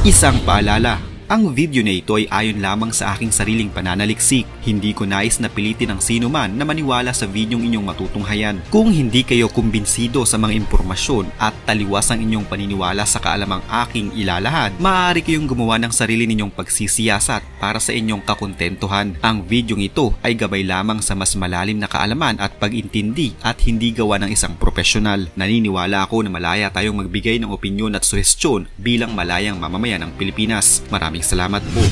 Isang paalala, ang video na ito ay ayon lamang sa aking sariling pananaliksik. Hindi ko nais na pilitin ang sino man na maniwala sa videong inyong matutunghayan. Kung hindi kayo kumbinsido sa mga impormasyon at taliwas ang inyong paniniwala sa kaalamang aking ilalahad, maaari kayong gumawa ng sarili ninyong pagsisiyasat para sa inyong kakontentuhan. Ang videong ito ay gabay lamang sa mas malalim na kaalaman at pag-intindi at hindi gawa ng isang profesional. Naniniwala ako na malaya tayong magbigay ng opinyon at suhestyon bilang malayang mamamayan ng Pilipinas. Maraming salamat po.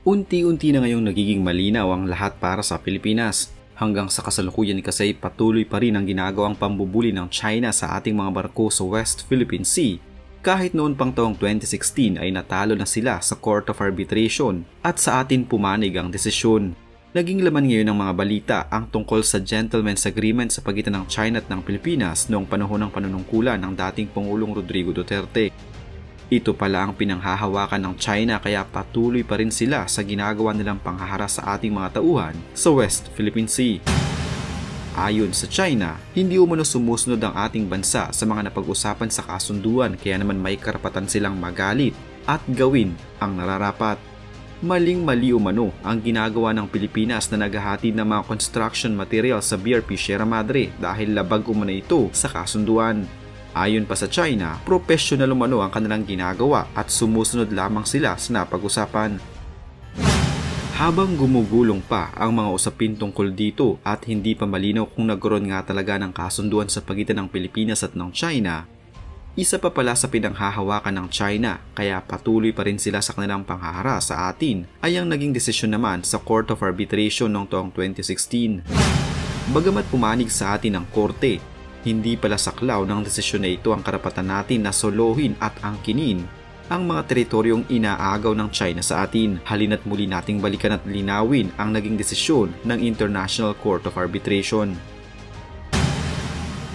Unti-unti na ngayong nagiging malinaw ang lahat para sa Pilipinas. Hanggang sa kasalukuyan kasi patuloy pa rin ang ginagawang pambubuli ng China sa ating mga barko sa West Philippine Sea. Kahit noon pang taong 2016 ay natalo na sila sa Court of Arbitration at sa atin pumanig ang desisyon. Naging laman ngayon ng mga balita ang tungkol sa Gentleman's Agreement sa pagitan ng China at ng Pilipinas noong panahon ng panunungkulan ng dating Pangulong Rodrigo Duterte. Ito pala ang pinanghahawakan ng China kaya patuloy pa rin sila sa ginagawa nilang panghaharas sa ating mga tauhan sa West Philippine Sea. Ayon sa China, hindi umano sumusunod ang ating bansa sa mga napag-usapan sa kasunduan kaya naman may karapatan silang magalit at gawin ang nararapat. Maling-mali umano ang ginagawa ng Pilipinas na naghahatid ng mga construction material sa BRP Sierra Madre dahil labag umano ito sa kasunduan. Ayon pa sa China, professional umano ang kanilang ginagawa at sumusunod lamang sila sa napag-usapan. Habang gumugulong pa ang mga usapin tungkol dito at hindi pa malinaw kung nagkaroon nga talaga ng kasunduan sa pagitan ng Pilipinas at ng China, isa pa pala sa pinanghahawakan ng China kaya patuloy pa rin sila sa kanilang panghaharas sa atin ay ang naging desisyon naman sa Court of Arbitration noong taong 2016. Bagamat pumanig sa atin ang korte, hindi pala saklaw ng desisyon na ito ang karapatan natin na solohin at angkinin ang mga teritoryong inaagaw ng China sa atin. Halina't muli nating balikan at linawin ang naging desisyon ng International Court of Arbitration.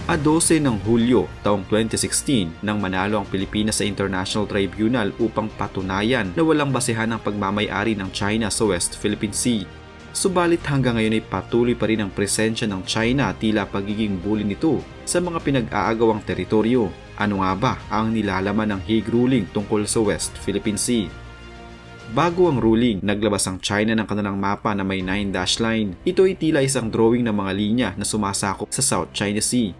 A 12 ng Hulyo taong 2016 nang manalo ang Pilipinas sa International Tribunal upang patunayan na walang basehan ang pagmamay-ari ng China sa West Philippine Sea. Subalit hanggang ngayon ay patuloy pa rin ang presensya ng China tila pagiging bully nito sa mga pinag-aagawang teritoryo. Ano nga ba ang nilalaman ng Hague ruling tungkol sa West Philippine Sea? Bago ang ruling, naglabas ang China ng kanilang mapa na may 9-dash line. Ito ay tila isang drawing ng mga linya na sumasakop sa South China Sea.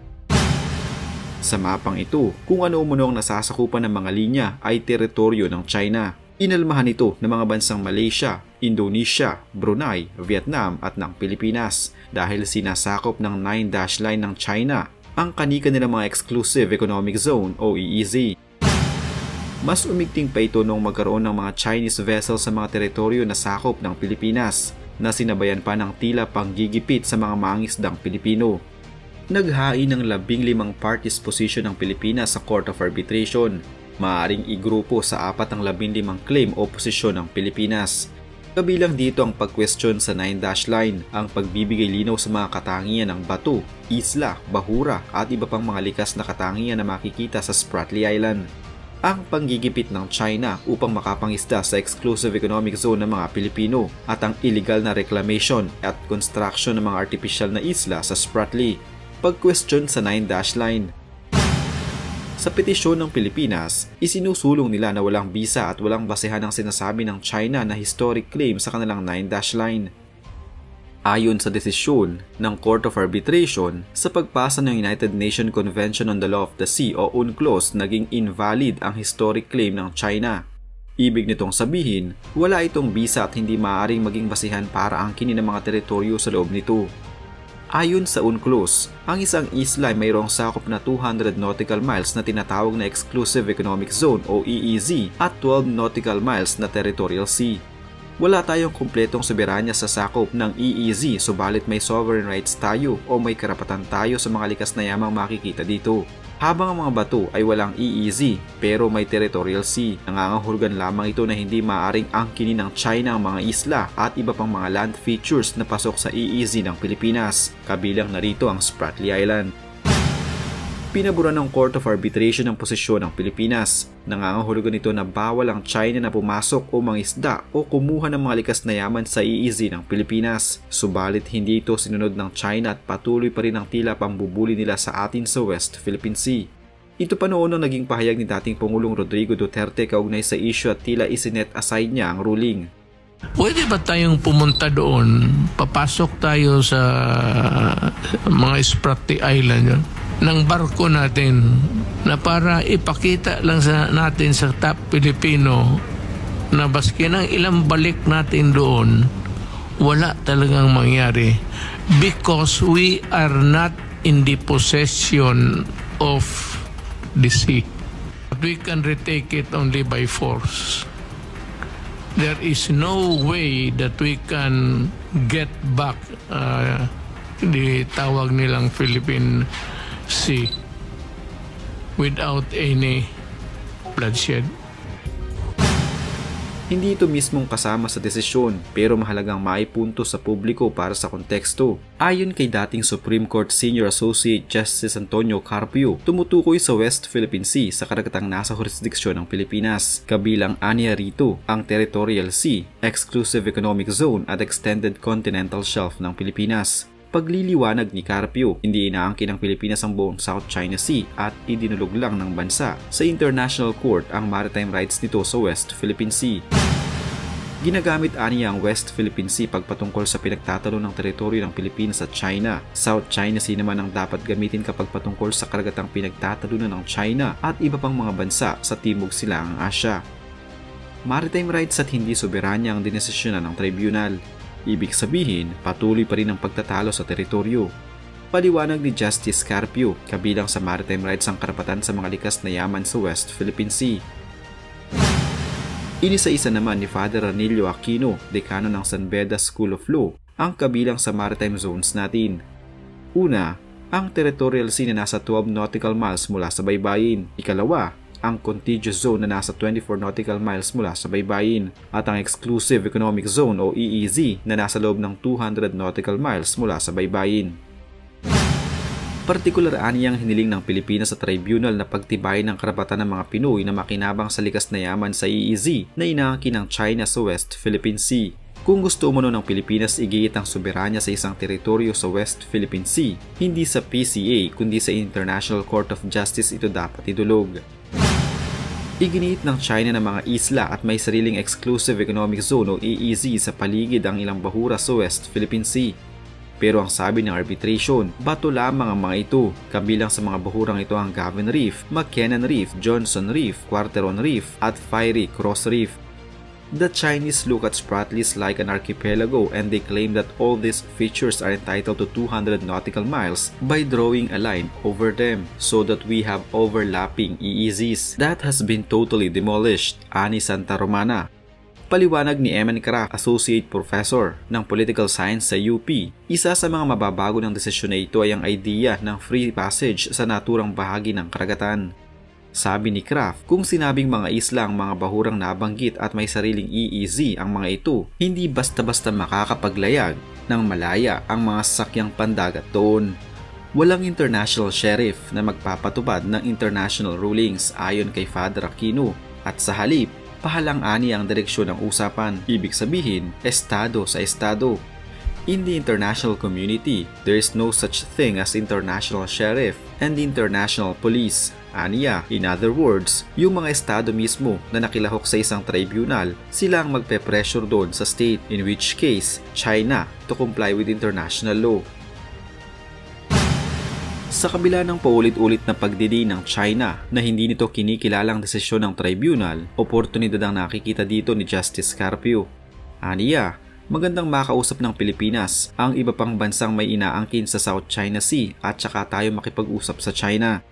Sa mapang ito, kung ano umano ang nasasakupan ng mga linya ay teritoryo ng China. Inalmahan ito ng mga bansang Malaysia, Indonesia, Brunei, Vietnam at ng Pilipinas dahil sinasakop ng 9-dash line ng China ang kanika nilang mga Exclusive Economic Zone o EEZ. Mas umigting pa ito noong magkaroon ng mga Chinese vessels sa mga teritoryo na sakop ng Pilipinas na sinabayan pa ng tila panggigipit sa mga mangingisdang Pilipino. Naghain ng 15 parties position ng Pilipinas sa Court of Arbitration. Maaring igrupo sa 4 ang 15 claim o posisyon ng Pilipinas. Kabilang dito ang pag-question sa 9-dash line, ang pagbibigay linaw sa mga katangian ng bato, isla, bahura at iba pang mga likas na katangian na makikita sa Spratly Island. Ang panggigipit ng China upang makapangisda sa Exclusive Economic Zone ng mga Pilipino at ang illegal na reclamation at construction ng mga artificial na isla sa Spratly. Pag-question sa 9-dash line. Sa petisyon ng Pilipinas, isinusulong nila na walang bisa at walang basehan ang sinasabi ng China na historic claim sa kanilang 9-dash line. Ayon sa desisyon ng Court of Arbitration, sa pagpasa ng United Nations Convention on the Law of the Sea o UNCLOS, naging invalid ang historic claim ng China. Ibig nitong sabihin, wala itong bisa at hindi maaaring maging basehan para angkinin ang mga teritoryo sa loob nito. Ayon sa UNCLOS, ang isang isla ay mayroong sakop na 200 nautical miles na tinatawag na Exclusive Economic Zone o EEZ at 12 nautical miles na Territorial Sea. Wala tayong kumpletong soberanya sa sakop ng EEZ subalit may sovereign rights tayo o may karapatan tayo sa mga likas na yamang makikita dito. Habang ang mga bato ay walang EEZ pero may Territorial Sea, nangangahulugan lamang ito na hindi maaaring angkinin ng China ang mga isla at iba pang mga land features na pasok sa EEZ ng Pilipinas, kabilang narito ang Spratly Island. Pinabura ng Court of Arbitration ang posisyon ng Pilipinas. Nangangahulugan nito na bawal ang China na pumasok o mangisda o kumuha ng mga likas na yaman sa EEZ ng Pilipinas. Subalit hindi ito sinunod ng China at patuloy pa rin ang tila pambubuli nila sa atin sa West Philippine Sea. Ito pa noon ang naging pahayag ni dating Pangulong Rodrigo Duterte kaugnay sa issue at tila isinet aside niya ang ruling. Pwede ba tayong pumunta doon? Papasok tayo sa mga Spratly Island yun, ng barko natin na para ipakita lang natin sa top Pilipino na baski ng ilang balik natin doon, wala talagang mangyari because we are not in the possession of the sea. But we can retake it only by force. There is no way that we can get back the tawag nilang Philippine Sea without any bloodshed. Hindi ito mismong kasama sa desisyon pero mahalagang maipunto sa publiko para sa konteksto. Ayon kay dating Supreme Court Senior Associate Justice Antonio Carpio, tumutukoy sa West Philippine Sea sa karagatang nasa jurisdiksyon ng Pilipinas. Kabilang aniya rito ang Territorial Sea, Exclusive Economic Zone at Extended Continental Shelf ng Pilipinas. Pagliliwanag ni Carpio, hindi inaangkin ng Pilipinas ang buong South China Sea at idinulog lang ng bansa sa International Court ang maritime rights nito sa West Philippine Sea. Ginagamit aniya ang West Philippine Sea pagpatungkol sa pinagtatalo ng teritoryo ng Pilipinas at China. South China Sea naman ang dapat gamitin kapag patungkol sa karagatang pinagtatalunan ng China at iba pang mga bansa sa Timog Silangang Asya. Maritime rights at hindi soberanya ang dinesisyonan ng tribunal. Ibig sabihin, patuloy pa rin ang pagtatalo sa teritoryo. Paliwanag ni Justice Carpio, kabilang sa maritime rights ang karapatan sa mga likas na yaman sa West Philippine Sea. Inisa-isa naman ni Father Ranillo Aquino, dekano ng San Beda School of Law, ang kabilang sa maritime zones natin. Una, ang territorial sea na nasa 12 nautical miles mula sa baybayin. Ikalawa, ang contiguous zone na nasa 24 nautical miles mula sa baybayin at ang exclusive economic zone o EEZ na nasa loob ng 200 nautical miles mula sa baybayin. Partikular aniyang hiniling ng Pilipinas sa tribunal na pagtibayin ng karapatan ng mga Pinoy na makinabang sa likas na yaman sa EEZ na inaangkin ng China sa West Philippine Sea. Kung gusto umano ng Pilipinas igigit ang soberanya sa isang teritoryo sa West Philippine Sea, hindi sa PCA kundi sa International Court of Justice ito dapat idulog. Iginiit ng China ng mga isla at may sariling Exclusive Economic Zone o EEZ sa paligid ang ilang bahura sa West Philippine Sea. Pero ang sabi ng arbitration, bato lamang ang mga ito. Kabilang sa mga bahurang ito ang Gavin Reef, McKinnon Reef, Johnson Reef, Quarteron Reef at Fiery Cross Reef. The Chinese look at Spratlys like an archipelago and they claim that all these features are entitled to 200 nautical miles by drawing a line over them so that we have overlapping EEZs. That has been totally demolished, ani Santa Romana. Paliwanag ni Eman Crack, Associate Professor ng Political Science sa UP, isa sa mga mababago ng desisyon na ito ay ang idea ng free passage sa naturang bahagi ng karagatan. Sabi ni Kraft, kung sinabing mga isla ang mga bahurang nabanggit at may sariling EEZ ang mga ito, hindi basta-basta makakapaglayag ng malaya ang mga sasakyang pandagat doon. Walang international sheriff na magpapatupad ng international rulings ayon kay Father Aquino at sa halip, pahalang-ani ang direksyon ng usapan. Ibig sabihin, estado sa estado. In the international community, there is no such thing as international sheriff and international police. Aniya, in other words, yung mga estado mismo na nakilahok sa isang tribunal, sila ang magpe-pressure doon sa state, in which case, China, to comply with international law. Sa kabila ng paulit-ulit na pagdidiin ng China na hindi nito kinikilalang desisyon ng tribunal, oportunidad ang nakikita dito ni Justice Carpio. Aniya, magandang makausap ng Pilipinas ang iba pang bansang may inaangkin sa South China Sea at saka tayo makipag-usap sa China.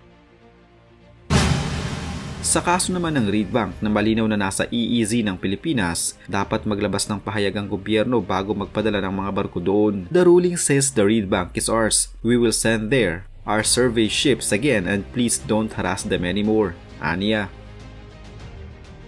Sa kaso naman ng Reed Bank na malinaw na nasa EEZ ng Pilipinas, dapat maglabas ng pahayag ang gobyerno bago magpadala ng mga barko doon. The ruling says the Reed Bank is ours. We will send there our survey ships again and please don't harass them anymore. Aniya.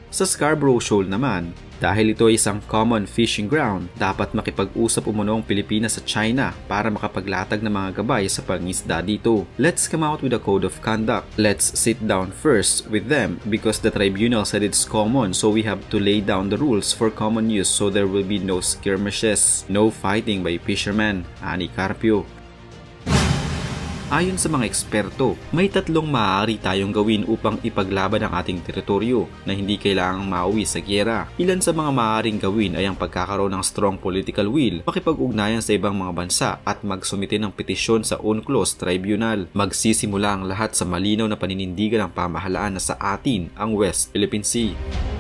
Sa Scarborough Shoal naman, dahil ito ay isang common fishing ground, dapat makipag-usap umano ang Pilipinas sa China para makapaglatag ng mga gabay sa pangisda dito. Let's come out with a code of conduct. Let's sit down first with them because the tribunal said it's common, so we have to lay down the rules for common use so there will be no skirmishes, no fighting by fishermen, ani Carpio. Ayon sa mga eksperto, may tatlong maaari tayong gawin upang ipaglaban ang ating teritoryo na hindi kailangang mauwi sa giyera. Ilan sa mga maaaring gawin ay ang pagkakaroon ng strong political will, makipag-ugnayan sa ibang mga bansa at magsumite ng petisyon sa UNCLOS Tribunal. Magsisimula ang lahat sa malinaw na paninindigan ng pamahalaan na sa atin ang West Philippine Sea.